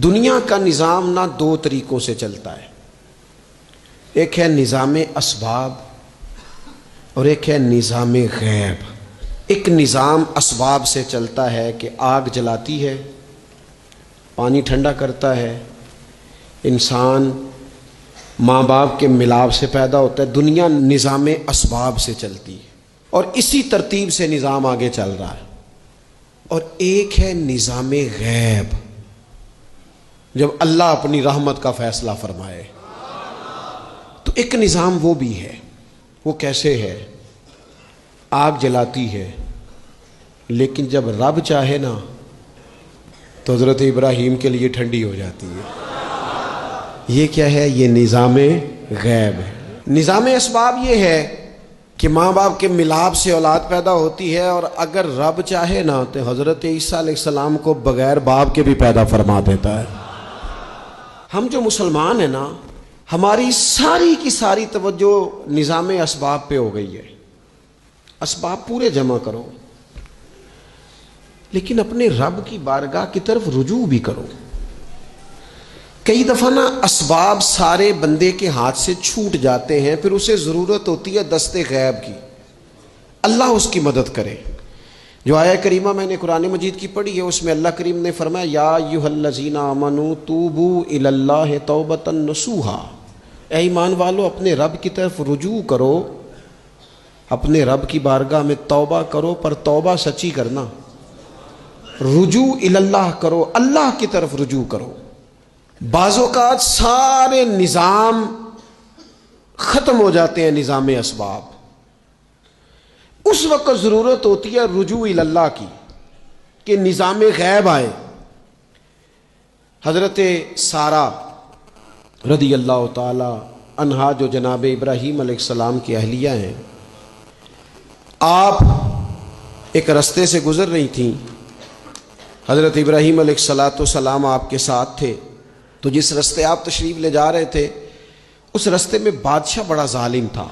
دنیا کا نظام نہ دو طریقوں سے چلتا ہے، ایک ہے نظام اسباب اور ایک ہے نظام غیب۔ ایک نظام اسباب سے چلتا ہے کہ آگ جلاتی ہے، پانی ٹھنڈا کرتا ہے، انسان ماں باپ کے ملاپ سے پیدا ہوتا ہے۔ دنیا نظام اسباب سے چلتی ہے اور اسی ترتیب سے نظام آگے چل رہا ہے۔ اور ایک ہے نظام غیب، جب اللہ اپنی رحمت کا فیصلہ فرمائے تو ایک نظام وہ بھی ہے۔ وہ کیسے ہے؟ آگ جلاتی ہے، لیکن جب رب چاہے نا تو حضرت ابراہیم کے لیے ٹھنڈی ہو جاتی ہے۔ یہ کیا ہے؟ یہ نظام غیب ہے۔ نظام اسباب یہ ہے کہ ماں باپ کے ملاپ سے اولاد پیدا ہوتی ہے، اور اگر رب چاہے نا تو حضرت عیسیٰ علیہ السلام کو بغیر باپ کے بھی پیدا فرما دیتا ہے۔ ہم جو مسلمان ہیں نا، ہماری ساری کی ساری توجہ نظام اسباب پہ ہو گئی ہے۔ اسباب پورے جمع کرو، لیکن اپنے رب کی بارگاہ کی طرف رجوع بھی کرو۔ کئی دفعہ نا اسباب سارے بندے کے ہاتھ سے چھوٹ جاتے ہیں، پھر اسے ضرورت ہوتی ہے دست غیب کی، اللہ اس کی مدد کرے۔ جو آیہ کریمہ میں نے قرآن مجید کی پڑھی ہے، اس میں اللہ کریم نے فرمایا یا ایھا الذین آمنوا توبوا الی اللہ توبۃ نصوحا، اے ایمان والو اپنے رب کی طرف رجوع کرو، اپنے رب کی بارگاہ میں توبہ کرو، پر توبہ سچی کرنا، رجوع الی اللہ کرو، اللہ کی طرف رجوع کرو۔ بعض اوقات سارے نظام ختم ہو جاتے ہیں، نظام اسباب، اس وقت ضرورت ہوتی ہے رجوع الی اللہ کی کہ نظام غیب آئے۔ حضرت سارہ رضی اللہ تعالی عنہا جو جناب ابراہیم علیہ السلام کی اہلیہ ہیں، آپ ایک رستے سے گزر رہی تھیں، حضرت ابراہیم علیہ السلام آپ کے ساتھ تھے، تو جس رستے آپ تشریف لے جا رہے تھے اس رستے میں بادشاہ بڑا ظالم تھا۔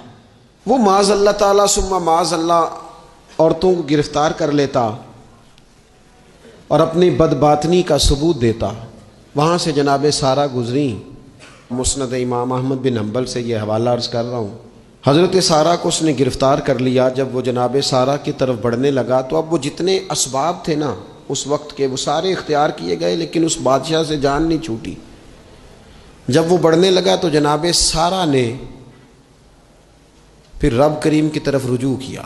وہ معاذ اللہ تعالیٰ ثم معاذ اللہ عورتوں کو گرفتار کر لیتا اور اپنی بدباطنی کا ثبوت دیتا۔ وہاں سے جناب سارہ گزریں، مسند امام احمد بن حنبل سے یہ حوالہ عرض کر رہا ہوں۔ حضرت سارہ کو اس نے گرفتار کر لیا۔ جب وہ جناب سارہ کی طرف بڑھنے لگا تو اب وہ جتنے اسباب تھے نا اس وقت کے، وہ سارے اختیار کیے گئے، لیکن اس بادشاہ سے جان نہیں چھوٹی۔ جب وہ بڑھنے لگا تو جناب سارہ نے پھر رب کریم کی طرف رجوع کیا،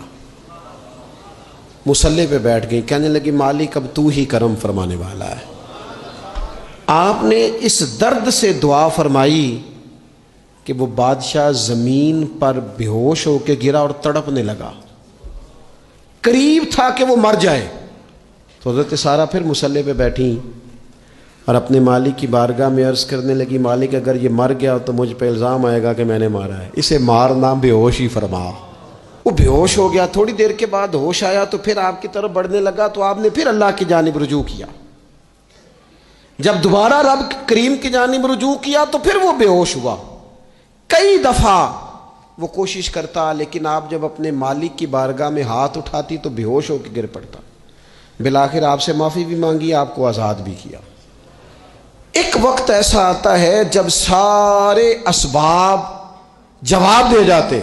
مصلی پہ بیٹھ گئی، کہنے لگی مالک اب تو ہی کرم فرمانے والا ہے۔ آپ نے اس درد سے دعا فرمائی کہ وہ بادشاہ زمین پر بے ہوش ہو کے گرا اور تڑپنے لگا، قریب تھا کہ وہ مر جائے۔ تو حضرت سارہ پھر مصلی پہ بیٹھیں اور اپنے مالک کی بارگاہ میں عرض کرنے لگی مالک اگر یہ مر گیا تو مجھ پہ الزام آئے گا کہ میں نے مارا ہے، اسے مارنا بے ہوش ہی فرما۔ وہ بے ہوش ہو گیا، تھوڑی دیر کے بعد ہوش آیا تو پھر آپ کی طرف بڑھنے لگا، تو آپ نے پھر اللہ کی جانب رجوع کیا۔ جب دوبارہ رب کریم کی جانب رجوع کیا تو پھر وہ بے ہوش ہوا۔ کئی دفعہ وہ کوشش کرتا، لیکن آپ جب اپنے مالک کی بارگاہ میں ہاتھ اٹھاتی تو بے ہوش ہو کے گر پڑتا۔ بالآخر آپ سے معافی بھی مانگی، آپ کو آزاد بھی کیا۔ ایک وقت ایسا آتا ہے جب سارے اسباب جواب دے جاتے۔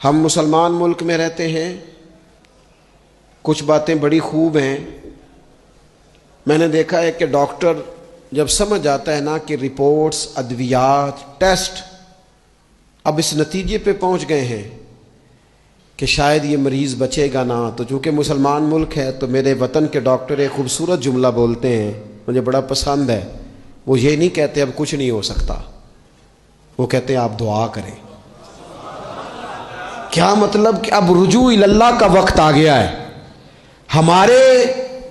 ہم مسلمان ملک میں رہتے ہیں، کچھ باتیں بڑی خوب ہیں۔ میں نے دیکھا ہے کہ ڈاکٹر جب سمجھ آتا ہے نا کہ رپورٹس، ادویات، ٹیسٹ اب اس نتیجے پہ پہنچ گئے ہیں کہ شاید یہ مریض بچے گا نہ، تو چونکہ مسلمان ملک ہے تو میرے وطن کے ڈاکٹر ایک خوبصورت جملہ بولتے ہیں، مجھے بڑا پسند ہے۔ وہ یہ نہیں کہتے اب کچھ نہیں ہو سکتا، وہ کہتے ہیں آپ دعا کریں۔ کیا مطلب کہ اب رجوع الی اللہ کا وقت آ گیا ہے۔ ہمارے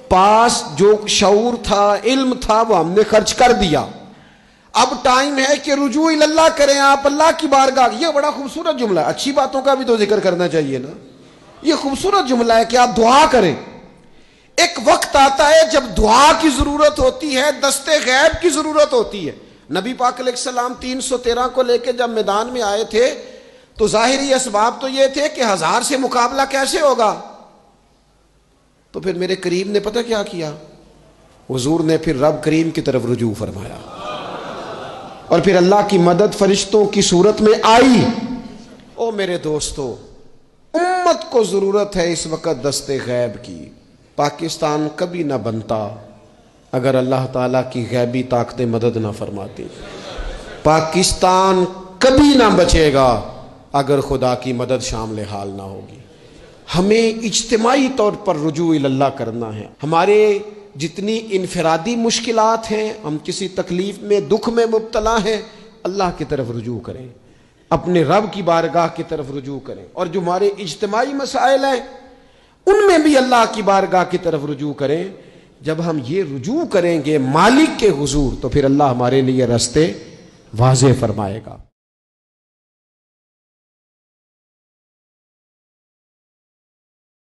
پاس جو شعور تھا، علم تھا، وہ ہم نے خرچ کر دیا۔ اب ٹائم ہے کہ رجوع الی اللہ کریں، آپ اللہ کی بارگاہ۔ یہ بڑا خوبصورت جملہ ہے، اچھی باتوں کا بھی تو ذکر کرنا چاہیے نا۔ یہ خوبصورت جملہ ہے کہ آپ دعا کریں۔ ایک وقت آتا ہے جب دعا کی ضرورت ہوتی ہے، دست غیب کی ضرورت ہوتی ہے۔ نبی پاک علیہ السلام 313 کو لے کے جب میدان میں آئے تھے تو ظاہری اسباب تو یہ تھے کہ 1000 سے مقابلہ کیسے ہوگا، تو پھر میرے قریب نے پتہ کیا کیا، حضور نے پھر رب کریم کی طرف رجوع فرمایا اور پھر اللہ کی مدد فرشتوں کی صورت میں آئی۔ او میرے دوستو، امت کو ضرورت ہے اس وقت دست غیب کی۔ پاکستان کبھی نہ بنتا اگر اللہ تعالیٰ کی غیبی طاقتیں مدد نہ فرماتی۔ پاکستان کبھی نہ بچے گا اگر خدا کی مدد شامل حال نہ ہوگی۔ ہمیں اجتماعی طور پر رجوع اللہ کرنا ہے۔ ہمارے جتنی انفرادی مشکلات ہیں، ہم کسی تکلیف میں دکھ میں مبتلا ہیں، اللہ کی طرف رجوع کریں، اپنے رب کی بارگاہ کی طرف رجوع کریں، اور جو ہمارے اجتماعی مسائل ہیں ان میں بھی اللہ کی بارگاہ کی طرف رجوع کریں۔ جب ہم یہ رجوع کریں گے مالک کے حضور تو پھر اللہ ہمارے لیے راستے واضح فرمائے گا۔